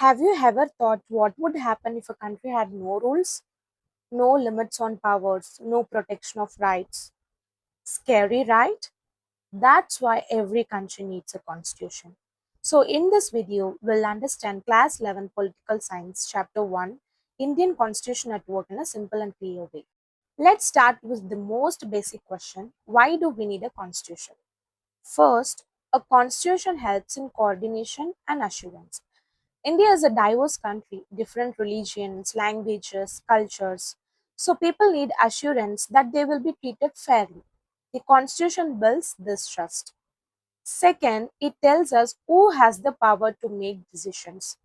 Have you ever thought what would happen if a country had no rules, no limits on powers, no protection of rights? Scary, right? That's why every country needs a constitution. So, in this video, we'll understand Class 11 Political Science, Chapter 1, Indian Constitution at Work in a simple and clear way. Let's start with the most basic question: why do we need a constitution? First, a constitution helps in coordination and assurance. India is a diverse country, different religions, languages, cultures. So people need assurance that they will be treated fairly. The constitution builds this trust. Second, it tells us who has the power to make decisions,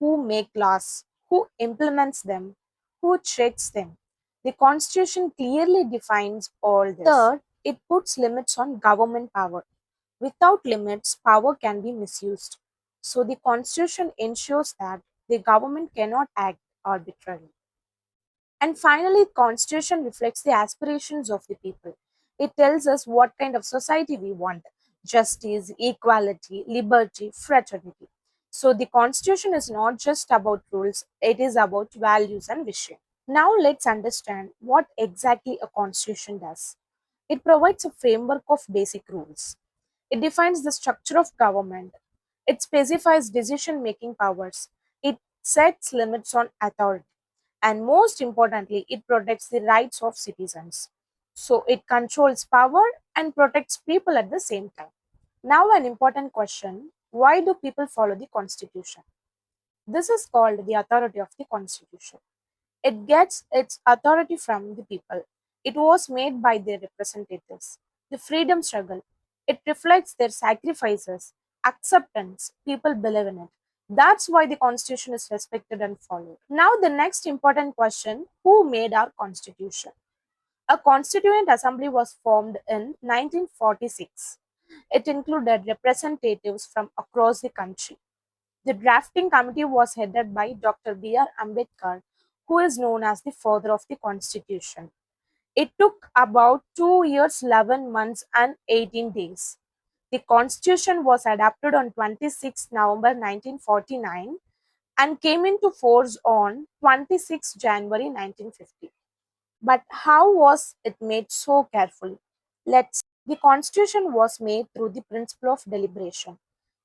who make laws, who implements them, who checks them. The constitution clearly defines all this. Third, it puts limits on government power. Without limits, power can be misused. So the constitution ensures that the government cannot act arbitrarily. And finally, constitution reflects the aspirations of the people. It tells us what kind of society we want: justice, equality, liberty, fraternity. So the constitution is not just about rules, it is about values and vision. Now let's understand what exactly a constitution does. It provides a framework of basic rules. It defines the structure of government. It specifies decision making powers. It sets limits on authority. And most importantly, it protects the rights of citizens. So it controls power and protects people at the same time. Now, an important question: why do people follow the constitution? This is called the authority of the constitution. It gets its authority from the people. It was made by their representatives. The freedom struggle. It reflects their sacrifices, acceptance. People believe in it. That's why the constitution is respected and followed. Now, the next important question: who made our constitution? A constituent assembly was formed in 1946. It included representatives from across the country. The drafting committee was headed by Dr. B.R. Ambedkar, who is known as the father of the Constitution. It took about 2 years, 11 months, and 18 days. The Constitution was adopted on 26 November 1949 and came into force on 26 January 1950. But how was it made so carefully? The Constitution was made through the principle of deliberation.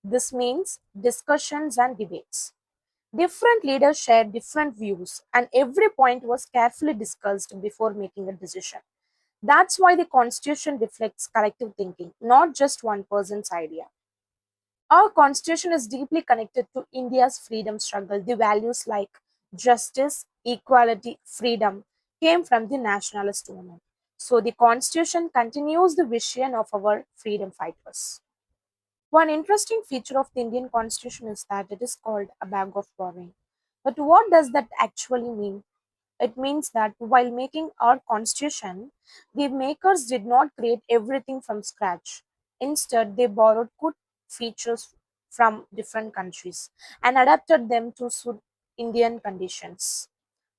This means discussions and debates. Different leaders shared different views, and every point was carefully discussed before making a decision. That's why the Constitution reflects collective thinking, not just one person's idea. Our Constitution is deeply connected to India's freedom struggle. The values like justice, equality, freedom came from the nationalist movement. So the Constitution continues the vision of our freedom fighters. One interesting feature of the Indian Constitution is that it is called a bag of borrowing. But what does that actually mean? It means that while making our constitution, the makers did not create everything from scratch. Instead, they borrowed good features from different countries and adapted them to suit Indian conditions.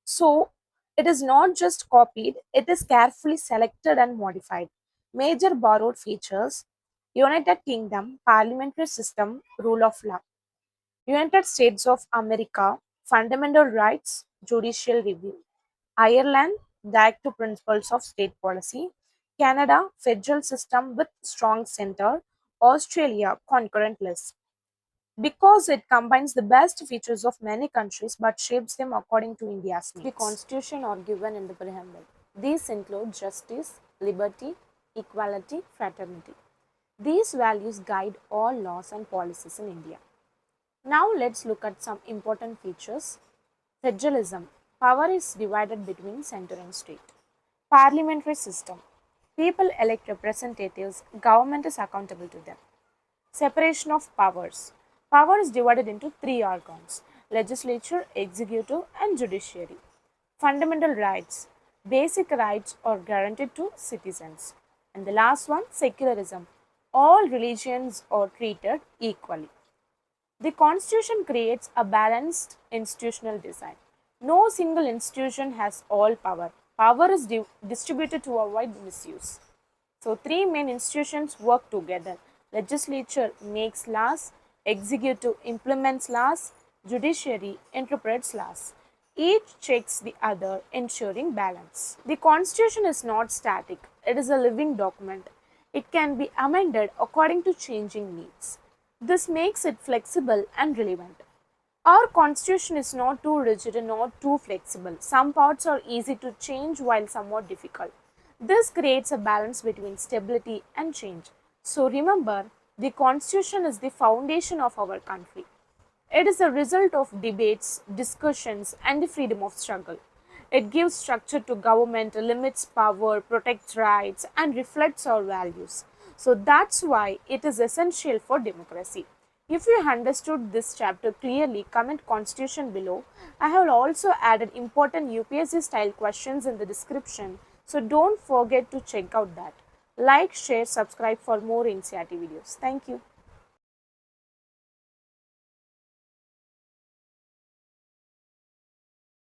So, it is not just copied, it is carefully selected and modified. Major borrowed features: United Kingdom, parliamentary system, rule of law. United States of America, fundamental rights, judicial review. Ireland, directive principles of state policy. Canada, federal system with strong center. Australia, concurrent list. Because it combines the best features of many countries but shapes them according to India's needs. The constitution are given in the preamble. These include justice, liberty, equality, fraternity. These values guide all laws and policies in India. Now let's look at some important features. Federalism. Power is divided between center and state. Parliamentary system. People elect representatives, government is accountable to them. Separation of powers. Power is divided into three organs: legislature, executive, and judiciary. Fundamental rights. Basic rights are guaranteed to citizens. And the last one, secularism. All religions are treated equally. The Constitution creates a balanced institutional design. No single institution has all power. Power is distributed to avoid misuse. So, three main institutions work together. Legislature makes laws, executive implements laws, Judiciary interprets laws. Each checks the other, ensuring balance. The Constitution is not static, it is a living document. It can be amended according to changing needs. This makes it flexible and relevant. Our constitution is not too rigid and not too flexible. Some parts are easy to change while some are difficult. This creates a balance between stability and change. So remember, the constitution is the foundation of our country. It is a result of debates, discussions, and the freedom of struggle. It gives structure to government, limits power, protects rights, and reflects our values. So that's why it is essential for democracy. If you understood this chapter clearly, comment Constitution below. I have also added important UPSC style questions in the description, so don't forget to check out that. Like, share, subscribe for more NCERT videos. Thank you.